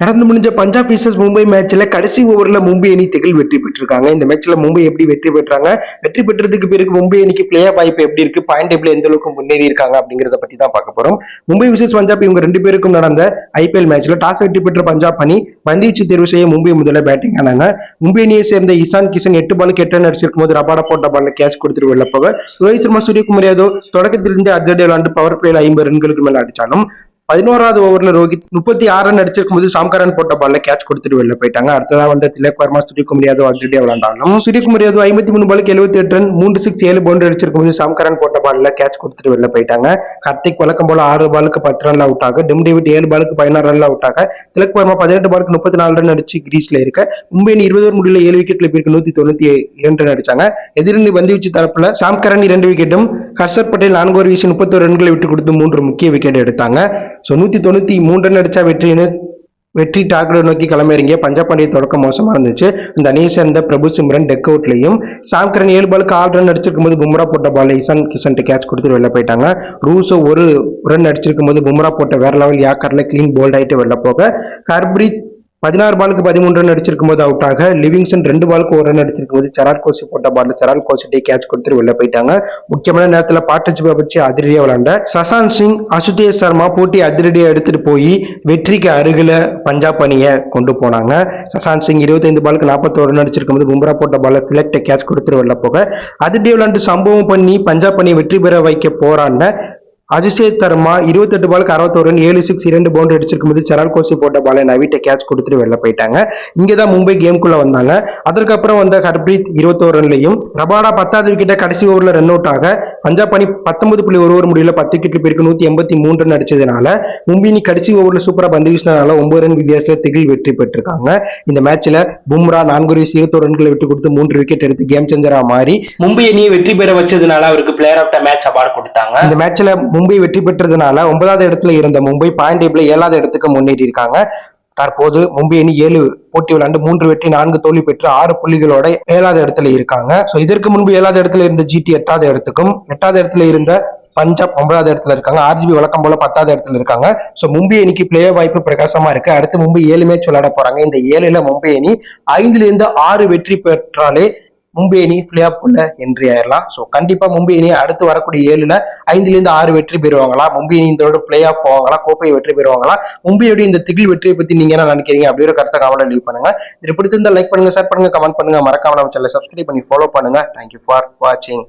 நடந்து முடிஞ்ச பஞ்சாப் விசஸ் மும்பை மேட்ச்ல கடைசி ஓவர்ல மும்பை அணி திகில் வெற்றி பெற்றிருக்காங்க. இந்த மேட்ச்ல மும்பை எப்படி வெற்றி பெற்றாங்க, வெற்றி பெற்றதுக்கு பிறகு மும்பை அணிக்கு பிளே ஆஃப் வாய்ப்பு எப்படி இருக்கு, பாயிண்ட் டேபிள் எந்த அளவுக்கு முன்னேறி இருக்காங்க அப்படிங்கறத பத்தி தான் பார்க்க போறோம். மும்பை விசஸ் பஞ்சாப் இவங்க ரெண்டு பேருக்கும் நடந்த ஐபிஎல் மேட்ச்ல டாஸ் வெற்றி பெற்ற பஞ்சாப் அணி பந்துவீச்சு தேர்வு செய்ய மும்பை முதல்ல பேட்டிங் ஆனாங்க. மும்பை அணியை சேர்ந்த இசான் கிஷன் 8 பாலுக்கு 8 ரன் அடிச்சிருக்கும் போது ரபாடா போட்ட பால்ல கேட்ச் கொடுத்துட்டு வெளில போக, ரோஹித் சர்மா சூரியகுமார் யாதவ் தொடக்கத்திலிருந்து அதிரடி விளையாண்டு பவர் பிளேல 50 ரன்களுக்கு மேல அடிச்சாலும் 11வது ஓவர்ல ரோஹித் 36 ரன் அடிச்சிருக்கும் போது சாம்கரன் போட்ட பால்ல கேட்ச் கொடுத்துட்டு வெளில போயிட்டாங்க. அடுத்ததா வந்து திலக் வர்மா சூரியகுமார் யாதவ் அதிரடியா விளையாண்டாலும் சூரியகுமார் யாதவ் 53 பாலுக்கு 78 ரன் 3 6 7 பவுண்டரி அடிச்சிருக்கும் போது சாம்கரன் போட்ட பால்ல கேட்ச் கொடுத்துட்டு வெளில போயிட்டாங்க. கார்த்திக் வழக்கம் போல 6 பாலுக்கு 10 ரன்ல அவுட் ஆக, டிம் டேவிட் 7 பாலுக்கு 16 ரன்ல அவுட் ஆக, திலக் வர்மா 18 பாலுக்கு 34 ரன் அடிச்சு கிரீஸ்ல இருக்க, மும்பை அணி 20 ஓவர் முடியல 7 விக்கெட்ல போயிருக்கு 192 ரன் அடிச்சாங்க. எதிரணி பந்துவீச்சு தரப்புல சாம்கரன் 2 விக்கெட்டும், ஹர்ஷர் பட்டேல் 4 ஓவர் வீசி 31 ரன்களை விட்டு கொடுத்து 3 முக்கிய விக்கெட் எடுத்தாங்க. 193 ரன் அடிச்சா வெற்றி டார்கெட் நோக்கி கிளம்பிறங்கிய பஞ்சாப் அணியை தொடக்கம் மோசமா இருந்துச்சு. இந்த அணியை சேர்ந்த பிரபு சிம்ரன் டெக் அவுட்லையும், சாம்கரன் 7 பாலுக்கு 6 ரன் அடிச்சிருக்கும் போது பும்ரா போட்ட பால் இசான் கிஷன் கேட்ச் கொடுத்து வெளில போயிட்டாங்க. ரூசோ 1 ரன் அடிச்சிருக்கும் போது பும்ரா போட்ட வேற லெவல் யாக்கர்ல கிளீன் போல்ட் ஆயிட்டு வெளில போக, ஹர்ப்ரீத் 16 பாலுக்கு 13 ரன் அடிச்சிருக்கும் போது அவுட் ஆக, லிவிங்ஸ்டன் 2 பாலுக்கு 1 ரன் அடிச்சிருக்கும் போது சராட் கோசி போட்ட பால்ல சராட் கோசிட்டே கேட்ச் கொடுத்து வெளில போயிட்டாங்க. முக்கியமான நேரத்தில் பார்ட்னர்ஷிப்பை வச்சு அதிரடியா விளையாண்ட சசாந்த் சிங், அசுதேஷ் சர்மா போட்டி அதிரடியா எடுத்துட்டு போய் வெற்றிக்கு அருகில பஞ்சாப் அணியை கொண்டு போனாங்க. சசாந்த் சிங் 25 பாலுக்கு 41 ரன் அடிச்சிருக்கும் போது பும்ரா போட்ட பால்ல திலக்ட கேட்ச் கொடுத்துட்டு வெளில போக, அதிரடியா விளையாண்டு சம்பவம் பண்ணி பஞ்சாப் அணி வெற்றி பெற வைக்க போராடின அஜிஷேக் சர்மா 28 பாலுக்கு 61 ரன் 7 6 2 பவுண்டரி அடிச்சிருக்கும் போது சரால் கோசி போட்ட பாலை நவீட்ட கேட்ச் கொடுத்துட்டு வெளில போயிட்டாங்க. இங்கதான் மும்பை கேம்குள்ள வந்தாங்க. அதற்கப்புறம் வந்த ஹர்ப்ரீத் 21 ரன்லையும், ரபாடா 10வது விக்கெட்டை கடைசி ஓவர்ல ரன் அவுட் ஆக, பஞ்சாப் அணி 19.1 ஓவர் முடியல 10 விக்கெட் பேருக்கு 183 ரன் அடிச்சதுனால மும்பை அணி கடைசி ஓவர்ல சூப்பரா பந்து வீசினால 9 ரன் வித்தியாசத்துல திகில் வெற்றி பெற்றிருக்காங்க. இந்த மேட்ச்ல பும்ரா 4 ஓவர் 21 ரன்களை விட்டு கொடுத்து 3 விக்கெட் எடுத்து கேம் சேஞ்சரா மாறி மும்பை அணியை வெற்றி பெற வச்சதுனால அவருக்கு player of the match award கொடுத்தாங்க. இந்த மேட்ச்ல மும்பை வெற்றி பெற்றதுனால 9வது இடத்துல இருந்த மும்பை பாயிண்ட் டேபிள்ல 7வது இடத்துக்கு முன்னேறி இருக்காங்க. தற்போது மும்பை அணி 7 போட்டி விளையாண்டு 3 வெற்றி 4 தோல்வி பெற்று 6 புள்ளிகளோட 7வது இடத்துல இருக்காங்க. இதற்கு முன்பு 7வது இடத்துல இருந்த ஜிடி 8வது இடத்துக்கும், 8வது இடத்துல இருந்த பஞ்சாப் 9வது இடத்துல இருக்காங்க. ஆர்ஜிபி வழக்கம் போல 10வது இடத்துல இருக்காங்க. மும்பை அணிக்கு பிளே வாய்ப்பு பிரகாசமா இருக்கு. அடுத்து மும்பை 7 மேட்ச் விளையாட போறாங்க. இந்த 7ல மும்பை அணி 5லிருந்து 6 வெற்றி பெற்றாலே மும்பை அணி பிளே ஆஃப் உள்ள என்ட்ரி ஆயிடலாம். கண்டிப்பா மும்பை அணி அடுத்து வரக்கூடிய 7ல 5லிருந்து 6 வெற்றி பெறுவாங்களா, மும்பை அணி இந்த பிளே ஆஃப் போவாங்களா, கோப்பையை வெற்றி பெறுவாங்களா, மும்பையோட இந்த திகில் வெற்றியை பத்தி நீங்க என்ன நினைக்கிறீங்க அப்படி ஒரு கருத்தை கமெண்ட்ல லீவ் பண்ணுங்க. இது பிடிச்சிருந்தா லைக் பண்ணுங்க, ஷேர் பண்ணுங்க, கமெண்ட் பண்ணுங்க, மறக்காம நம்ம சேனலை சப்ஸ்கிரைப் பண்ணி ஃபாலோ பண்ணுங்க. தேங்க்யூ ஃபார் வாட்சிங்.